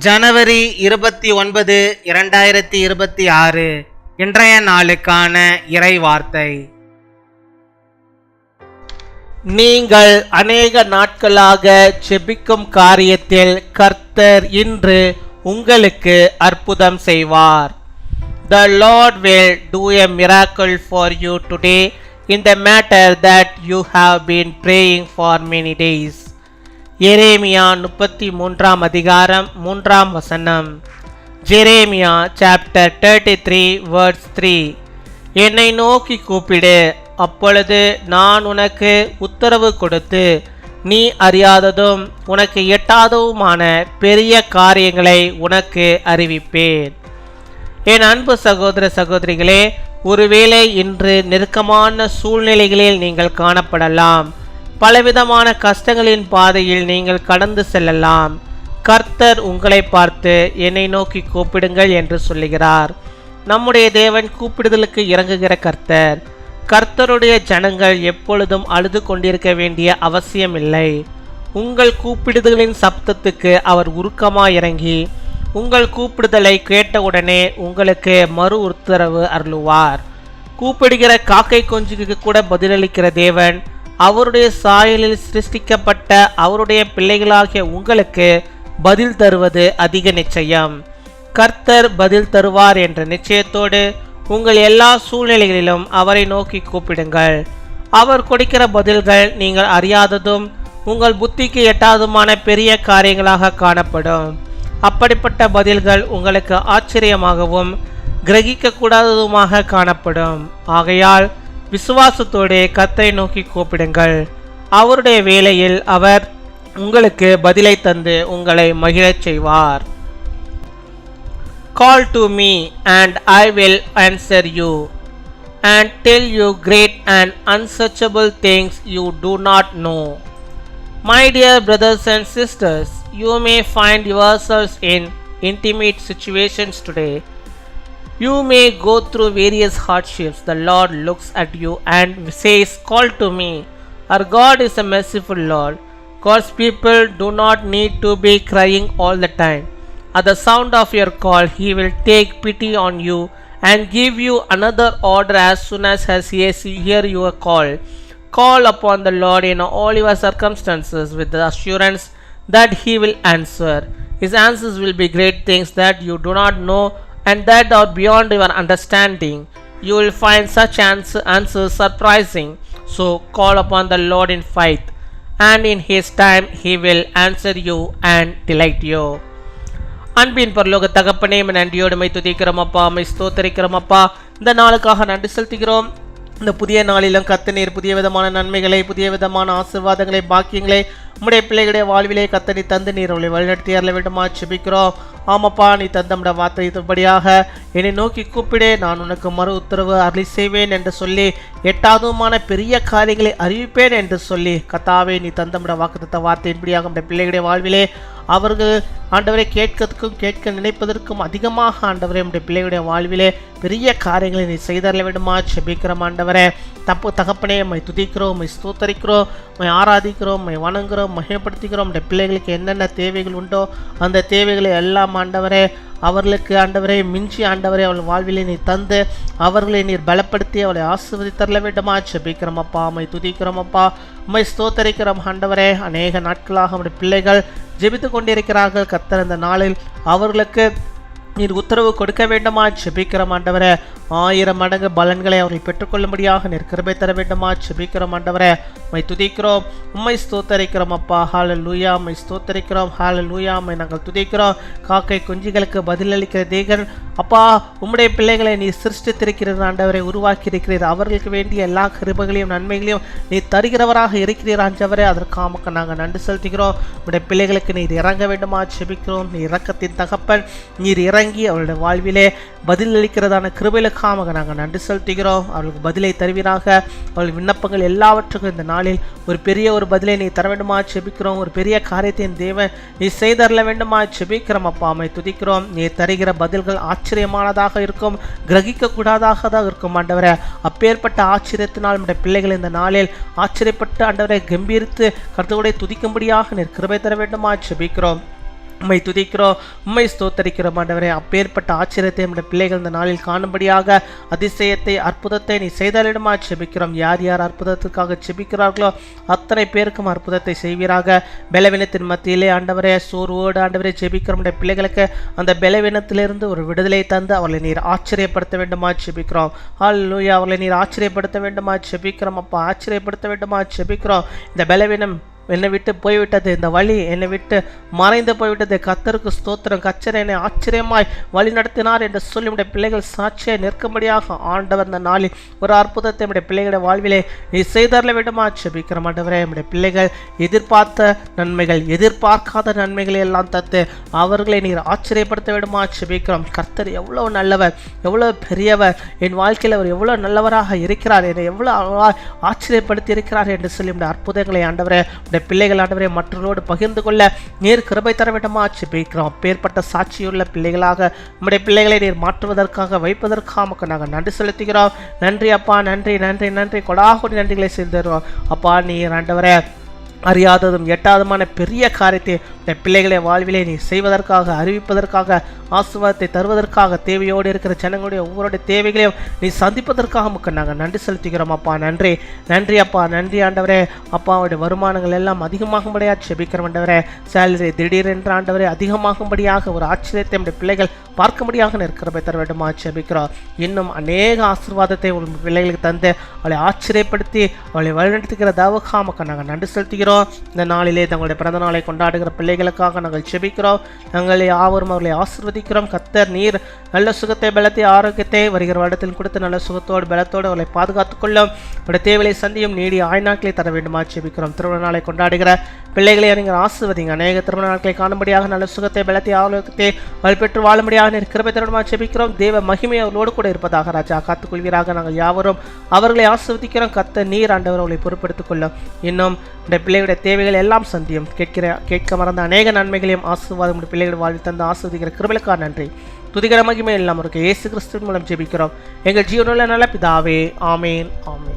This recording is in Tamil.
ஜனவரி 29, 2026 இன்றைய நாளுக்கான இறை வார்த்தை. நீங்கள் அநேக நாட்களாக ஜெபிக்கும் காரியத்தில் கர்த்தர் இன்று உங்களுக்கு அற்புதம் செய்வார். The Lord will do a miracle for you today in the matter that you have been praying for many days. எரேமியா 33 அதிகாரம் 3 வசனம். Jeremiah chapter 33 verse 3. என்னை நோக்கி கூப்பிடு, அப்பொழுது நான் உனக்கு உத்தரவு கொடுத்து நீ அறியாததும் உனக்கு எட்டாததுமான பெரிய காரியங்களை உனக்கு அறிவிப்பேன். என் அன்பு சகோதர சகோதரிகளே, ஒருவேளை இன்று நெருக்கமான சூழ்நிலைகளில் நீங்கள் காணப்படலாம். பலவிதமான கஷ்டங்களின் பாதையில் நீங்கள் கடந்து செல்லலாம். கர்த்தர் உங்களை பார்த்து என்னை நோக்கி கூப்பிடுங்கள் என்று சொல்லுகிறார். நம்முடைய தேவன் கூப்பிடுதலுக்கு இறங்குகிற கர்த்தர். கர்த்தருடைய ஜனங்கள் எப்பொழுதும் அழுது கொண்டிருக்க வேண்டிய அவசியமில்லை. உங்கள் கூப்பிடுதலின் சப்தத்துக்கு அவர் உருக்கமாய் இறங்கி உங்கள் கூப்பிடுதலை கேட்டவுடனே உங்களுக்கு மறு உத்தரவு அருளுவார். கூப்பிடுகிற காக்கை கொஞ்சுக்கு கூட பதிலளிக்கிற தேவன் அவருடைய சாயலில் சிருஷ்டிக்கப்பட்ட அவருடைய பிள்ளைகளாகிய உங்களுக்கு பதில் தருவது அதிக நிச்சயம். கர்த்தர் பதில் தருவார் என்ற நிச்சயத்தோடு உங்கள் எல்லா சூழ்நிலைகளிலும் அவரை நோக்கி கூப்பிடுங்கள். அவர் கொடுக்கிற பதில்கள் நீங்கள் அறியாததும் உங்கள் புத்திக்கு எட்டாததுமான பெரிய காரியங்களாக காணப்படும். அப்படிப்பட்ட பதில்கள் உங்களுக்கு ஆச்சரியமாகவும் கிரகிக்க கூடாததுமாக காணப்படும். ஆகையால் விசுவாசத்தோடு கர்த்தரை நோக்கி கூப்பிடுங்கள். அவருடைய வேளையில் அவர் உங்களுக்கு பதிலை தந்து உங்களை மகிழச் செய்வார். Call to me and I will answer you and tell you great and unsearchable things you do not know. My dear brothers and sisters, you may find yourselves in intimate situations today. You may go through various hardships. The Lord looks at you and says, call to me. Our God is a merciful Lord. God's people do not need to be crying all the time. At the sound of your call, He will take pity on you and give you another order as soon as He hear your call. Call upon the Lord in all your circumstances with the assurance that He will answer. His answers will be great things that you do not know and that are beyond your understanding. You will find such answers surprising. So call upon the Lord in faith, and in His time He will answer you and delight you. அன்பின் பரலோக தகப்பனே, நன்றியோடு மை துதிக்கிறோம் அப்பா, மை ஸ்தோத்தரிக்கிறோம் அப்பா. இந்த நாளுக்காக நன்றி செலுத்துகிறோம். இந்த புதிய நாளிலும் கர்த்தர் புதிய விதமான நன்மைகளை, புதிய விதமான ஆசீர்வாதங்களை, பாக்கியங்களை உம்முடைய பிள்ளைகளுடைய வாழ்விலே கர்த்தர் தந்து நீர் அவளை வழிநடத்தி அருள வேண்டுமா ஜெபிக்கிறோம். ஆமாப்பா, நீ தந்தமுடைய வார்த்தைப்படியாக என்னை நோக்கி கூப்பிடு, நான் உனக்கு மறு உத்தரவு அருளி செய்வேன் என்று சொல்லி எட்டாவதுமான பெரிய காரியங்களை அறிவிப்பேன் என்று சொல்லி கர்த்தாவே நீ தந்தமுடைய வாக்குத்தத்த வார்த்தையின்படியாக நம்முடைய பிள்ளைகளுடைய வாழ்விலே அவர்கள் ஆண்டவரை கேட்கறதுக்கும் கேட்க நினைப்பதற்கும் அதிகமாக ஆண்டவரே நம்முடைய பிள்ளைகளுடைய வாழ்விலே பெரிய காரியங்களை நீ செய்தரல வேண்டுமா ஜெபிக்கிறோம். ஆண்டவரே தகப்பனே, மை துதிக்கிறோம், மை ஸ்தோத்தரிக்கிறோம், மை ஆராதிக்கிறோம், மை வணங்குகிறோம், மகிமைப்படுத்திக்கிறோம். நம்முடைய பிள்ளைகளுக்கு என்னென்ன தேவைகள் உண்டோ அந்த தேவைகளை எல்லாம் ஆண்டவரே அவர்களுக்கு ஆண்டவரை மிஞ்சி ஆண்டவரை அவள் வாழ்விலே நீ தந்து அவர்களை நீர் பலப்படுத்தி அவளை ஆசீர்வதித்தரல வேண்டுமா ஜெபிக்கிறோம் அப்பா, மை துதிக்கிறோம் அப்பா, உம்மை ஸ்தோத்தரிக்கிறோம். ஆண்டவரே அநேக நாட்களாக நம்முடைய பிள்ளைகள் ஜெபித்து கொண்டிருக்கிறார்கள். கர்த்தர் இந்த நாளில் அவர்களுக்கு நீர் உத்தரவு கொடுக்க வேண்டுமா ஜெபிக்கிறோம். ஆண்டவரே 1000 மடங்கு பலன்களை அவர்கள் பெற்றுக்கொள்ளும்படியாக நீர் கிருபை தர வேண்டுமா ஜெபிக்கிறோம். ஆண்டவரே உம்மை துதிக்கிறோம், உம்மை ஸ்தோத்தரிக்கிறோம் அப்பா. ஹல்லேலூயா, உம்மை ஸ்தோத்தரிக்கிறோம். ஹல்லேலூயா, உம்மை நாங்கள் துதிக்கிறோம். காக்கை குஞ்சுகளுக்கு பதிலளிக்கிற தேவன் அப்பா, உம்முடைய பிள்ளைகளை நீ சிருஷ்டித்திருக்கிறீர் ஆண்டவரை, உருவாக்கி இருக்கிறீர். அவர்களுக்கு வேண்டிய எல்லா கிருபைகளையும் நன்மைகளையும் நீ தருகிறவராக இருக்கிறீர் ஆண்டவரே. அதற்காக நாங்கள் நன்றி செலுத்துகிறோம். உம்முடைய பிள்ளைகளுக்கு நீர் இறங்க வேண்டுமா ஜெபிக்கிறோம். நீ இரக்கத்தின் தகப்பன், நீர் இறங்கி அவருடைய வாழ்விலே பதிலளிக்கிறதான கிருபைகளுக்காக நாங்கள் நன்றி செலுத்துகிறோம். அவர்களுக்கு பதிலை தருவீராக. அவர்கள் விண்ணப்பங்கள் எல்லாவற்றுக்கும் இந்த நாளில் ஒரு பெரிய ஒரு பதிலை நீ தர வேண்டுமா ஜெபிக்கிறோம். ஒரு பெரிய காரியத்தின் தேவன் நீ செய்தரல வேண்டுமா ஜெபிக்கிறோம் அப்பா, அம்மை துதிக்கிறோம். நீ தருகிற பதில்கள் ஆச்சரியமானதாக இருக்கும், கிரகிக்க கூடாதாக தான் இருக்கும் ஆண்டவரே. அப்பேற்பட்ட ஆச்சரியத்தினால் நம்முடைய பிள்ளைகள் இந்த நாளில் ஆச்சரியப்பட்டு ஆண்டவரை கம்பீரித்து கர்த்தருடைய துதிக்கும்படியாக நீர் கிருபை தர வேண்டுமா ஜெபிக்கிறோம். உம்மை துதிக்கிறோம், உம்மை ஸ்தோத்தரிக்கிறோம் ஆண்டவரே. அப்பேற்பட்ட ஆச்சரியத்தை நம்முடைய பிள்ளைகள் இந்த நாளில் காணும்படியாக அதிசயத்தை அற்புதத்தை நீ செய்தலிடமா செபிக்கிறோம். யார் யார் அற்புதத்துக்காக செபிக்கிறார்களோ அத்தனை பேருக்கும் அற்புதத்தை செய்வீராக. பலவீனத்தின் மத்தியிலே ஆண்டவரே சோர்வோடு ஆண்டவரே செபிக்கிறோம். நம்முடைய பிள்ளைகளுக்கு அந்த பலவீனத்திலிருந்து ஒரு விடுதலை தந்து அவர்களை நீர் ஆச்சரியப்படுத்த வேண்டுமா செபிக்கிறோம். ஹல்லேலூயா. அவர்களை நீர் ஆச்சரியப்படுத்த வேண்டுமா செபிக்கிறோம் அப்பா. ஆச்சரியப்படுத்த வேண்டுமா செபிக்கிறோம். இந்த பலவீனம் என்னை விட்டு போய்விட்டது, இந்த வழி என்னை விட்டு மறைந்து போய்விட்டது. கர்த்தருக்கு ஸ்தோத்திரம். கர்த்தர் என்னை ஆச்சரியமாய் வழி நடத்தினார் என்று சொல்லி நம்முடைய பிள்ளைகள் சாட்சியை நிற்கும்படியாக ஆண்டவர் இந்த நாளில் ஒரு அற்புதத்தை நம்முடைய பிள்ளைகளுடைய வாழ்விலே நீ செய்தரல வேண்டுமா செபிக்கிறோம் ஆண்டவரே. நம்முடைய பிள்ளைகள் எதிர்பார்த்த நன்மைகள் எதிர்பார்க்காத நன்மைகளை எல்லாம் தத்து அவர்களை நீர் ஆச்சரியப்படுத்த வேண்டுமா செபிக்கிறோம். கர்த்தர் எவ்வளவு நல்லவர், எவ்வளவு பெரியவர், என் வாழ்க்கையில் அவர் எவ்வளவு நல்லவராக இருக்கிறார், என்னை எவ்வளவு ஆச்சரியப்படுத்தி இருக்கிறார் என்று சொல்லி நம்முடைய அற்புதங்களை ஆண்டவரே பிள்ளைகள் ஆண்டவரே மற்றவர்களோடு பகிர்ந்து கொள்ள நீர் கிருபை தர வேண்டுமா செபிக்கிறோம். அப்பேற்பட்ட சாட்சியுள்ள பிள்ளைகளாக நம்முடைய பிள்ளைகளை நீர் மாற்றுவதற்காக வைப்பதற்காக நாங்கள் நன்றி செலுத்துகிறோம். நன்றி அப்பா, நன்றி நன்றி நன்றி. கொடாகொடி நன்றிகளை செய்தோம் அப்பா. நீர் ஆண்டவரே அறியாததும் எட்டாதமான பெரிய காரியத்தை பிள்ளைகளை வாழ்விலே நீ செய்வதற்காக அறிவிப்பதற்காக ஆசீர்வாதத்தை தருவதற்காக தேவையோடு இருக்கிற ஜனங்களுடைய ஒவ்வொருடைய தேவைகளையும் நீ சந்திப்பதற்காக நமக்கு நாங்கள் நன்றி செலுத்துகிறோம் அப்பா. நன்றி நன்றி அப்பா. நன்றி ஆண்டவரே. அப்பாவுடைய வருமானங்கள் எல்லாம் அதிகமாகும்படியாக செபிக்கிறோம் ஆண்டவரே. சேலரி திடீரென்று ஆண்டவரே அதிகமாகும்படியாக ஒரு ஆச்சரியத்தை நம்முடைய பிள்ளைகள் பார்க்கும்படியாக நிற்கிறபை தர வேண்டுமா செபிக்கிறோம். இன்னும் அநேக ஆசீர்வாதத்தை உங்கள் பிள்ளைகளுக்கு தந்து அவளை ஆச்சரியப்படுத்தி அவளை வழிநடத்துகிற தவக்காமக்க நாங்கள் நன்றி செலுத்துகிறோம். இந்த நாளிலே தங்களுடைய பிறந்த நாளை கொண்டாடுகிற பிள்ளைகளுக்காக நாங்கள் செபிக்கிறோம். நாங்கள் யாவரும் அவர்களை ஆசீர்வதிக்கிறோம். கர்த்தர் நீர் நல்ல சுகத்தை பலத்தை ஆரோக்கியத்தை வருகிற வருடத்தில் கொடுத்து நல்ல சுகத்தோடு பலத்தோடு அவளை பாதுகாத்துக் கொள்ளும். அவருடைய தேவையை சந்தியும் நீடிய ஆய்நாட்களை தர வேண்டுமா செபிக்கிறோம். திருமண நாளை கொண்டாடுகிற பிள்ளைகளை நீங்கள் ஆசீர்வதிங்க. அநேக திருமண நாட்களை காணும்படியாக நல்ல சுகத்தை பலத்தை ஆரோக்கியத்தை அவள் பெற்று வாழும்படியாக கிருபை தரணுமா செபிக்கிறோம். தேவ மகிமை அவர்களோடு கூட இருப்பதாக ராஜா காத்துக்கொள்வீராக. நாங்கள் யாவரும் அவர்களை ஆசீர்வதிக்கிறோம். கர்த்தர் நீர் ஆண்டவர் அவளை பொறுப்பெடுத்துக் கொள்ளும். இன்னும் இந்த பிள்ளைகளுடைய தேவைகள் எல்லாம் சந்தியும். கேட்க மறந்த அநேக நன்மைகளையும் ஆசீர்வாதம் பிள்ளைகள் வாழ்வில் தந்து ஆசீர்வதிக்கிற கிருபைக்காக நன்றி. துதிகர மகிமை எல்லாம் இருக்கு. இயேசு கிறிஸ்துவின் மூலம் ஜெபிக்கிறோம் எங்கள் ஜீவனுள்ள நல்ல பிதாவே. ஆமேன் ஆமேன்.